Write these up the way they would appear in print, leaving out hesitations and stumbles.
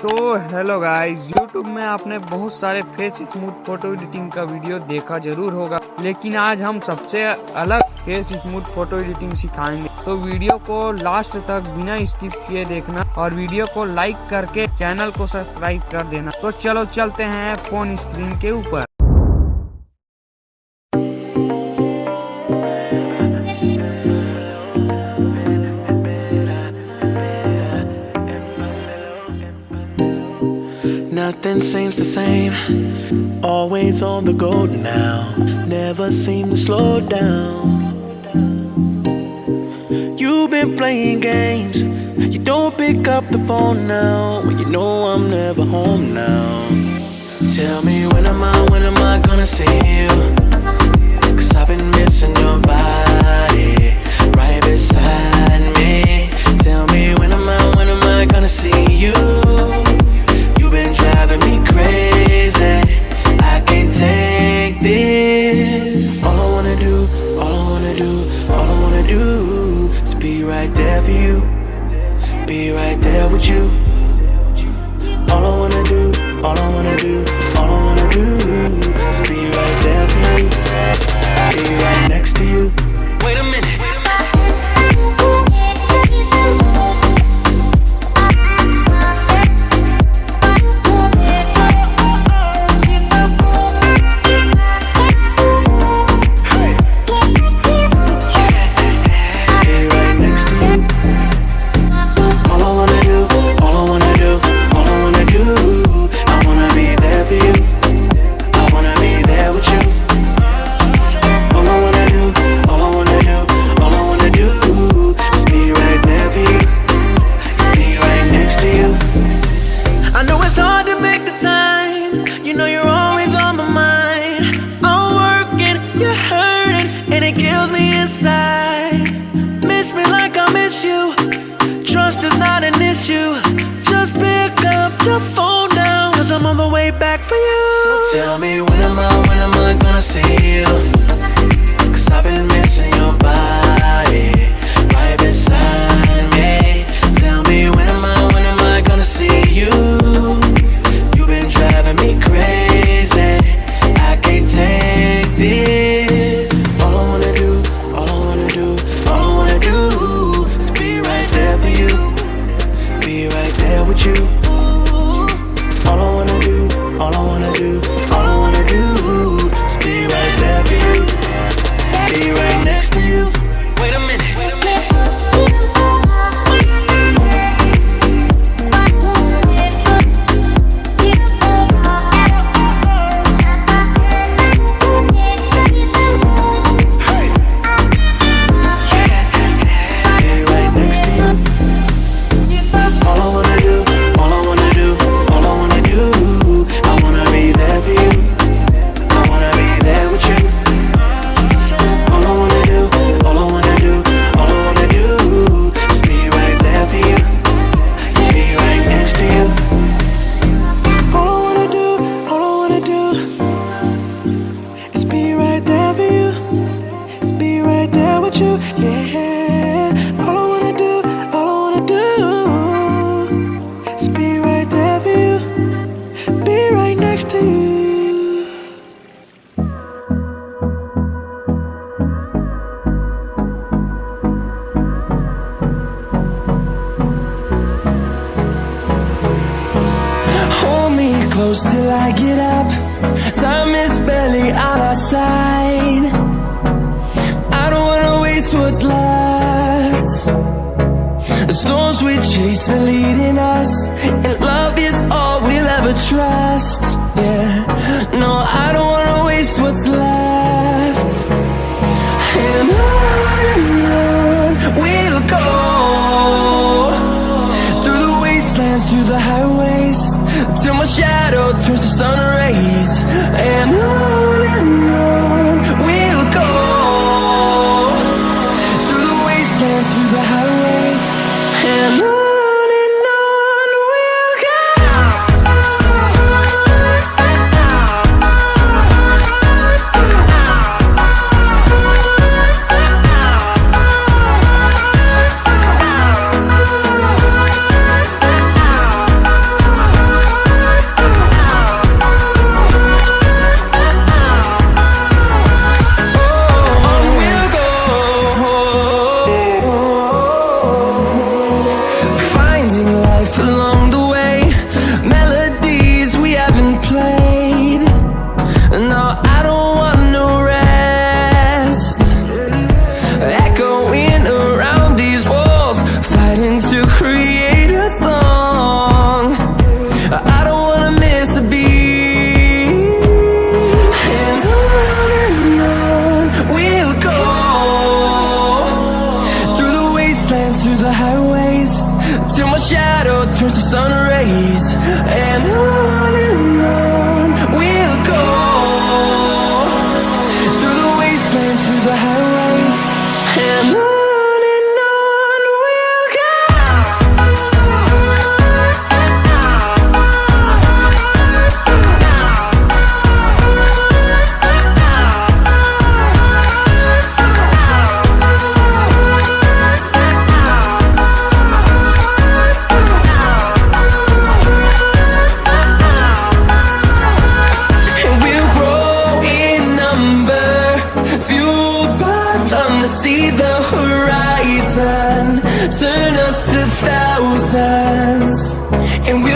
तो hello guys, YouTube में आपने बहुत सारे फेस स्मूथ फोटो एडिटिंग का वीडियो देखा जरूर होगा, लेकिन आज हम सबसे अलग फेस स्मूथ फोटो एडिटिंग सिखाएंगे। तो वीडियो को लास्ट तक बिना स्किप किए देखना और वीडियो को लाइक करके चैनल को सब्सक्राइब कर देना। तो चलो चलते हैं फोन स्क्रीन के ऊपर। Nothing seems the same, always on the go now, never seem to slow down. You've been playing games, you don't pick up the phone now, when you know I'm never home now. Tell me when am I gonna see you? 'Cause I've been missing your body, right beside me. Tell me when am I gonna see you? Been driving me crazy, I can't take this. All I wanna do, all I wanna do, all I wanna do is be right there for you, be right there with you. All I wanna do, all I wanna do, all I wanna do is be right there for you, be right next to you. Wait a minute. Miss me like I miss you. Trust is not an issue. Just pick up your phone now, 'cause I'm on the way back for you. So tell me when am I gonna see you? 'Cause I've been missing your body, right beside me. Tell me when am I gonna see you? You've been driving me crazy, I can't take this. All I wanna do, all I wanna do, all I wanna do is be right there for you, be right there with you. All I wanna do, all I wanna do, all I wanna do is be right there for you, be right next to you. Wait a minute. Close till I get up, time is barely on our side. I don't wanna waste what's left. The storms we chase are leading us, and love is all we'll ever trust. Yeah, no, I don't wanna waste what's left. And on we'll go, through the wastelands, through the highways, till my shadow turns to sun rays. And on we'll go, through the wastelands, through the highways. And on we'll go.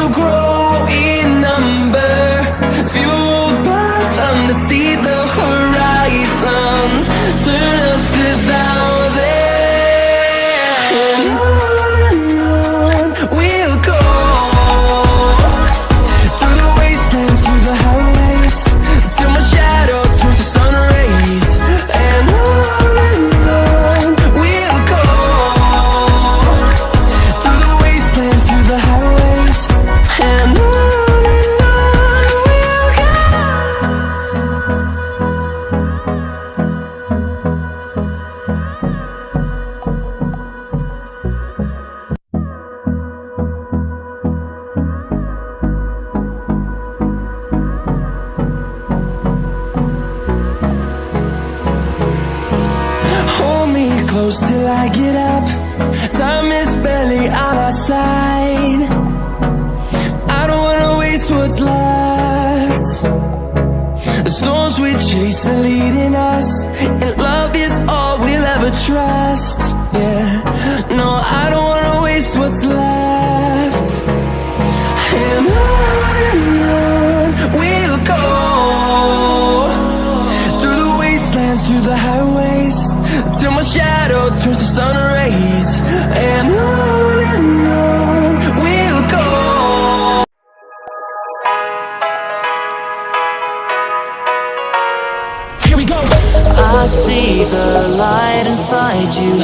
will grow in number, fueled by them to see the horizon, turn us to thousands. And on we'll go, through the wastelands, through the highways, till my shadow turns to sun rays. And on we'll go, through the wastelands, through the highways. And on we'll go. Hold me close till I get up. Time is barely on our side. I don't wanna waste what's left. The storms we chase are leading us, and love is all we'll ever trust. Yeah, no, I don't wanna waste what's left. And on we'll go, through the wastelands, through the highways, till my shadow turns to sun rays. And on we'll go. Here we go. I see the light inside you,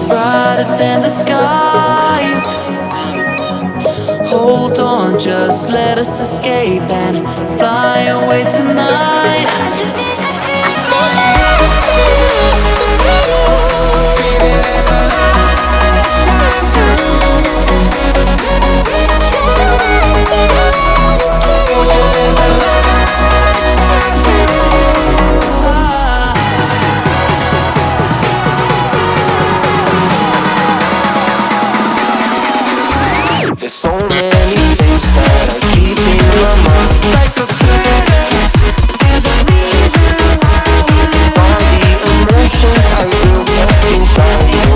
brighter than the skies. Hold on, just let us escape and fly away tonight. There's so many things that I keep in my mind, like a past. There's a reason why we live. All the emotions I built up inside you.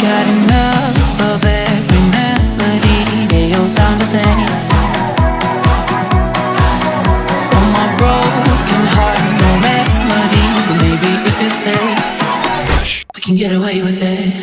Got enough of every melody, they all sound the same. From my broken heart, no remedy, but maybe if you stay, we can get away with it.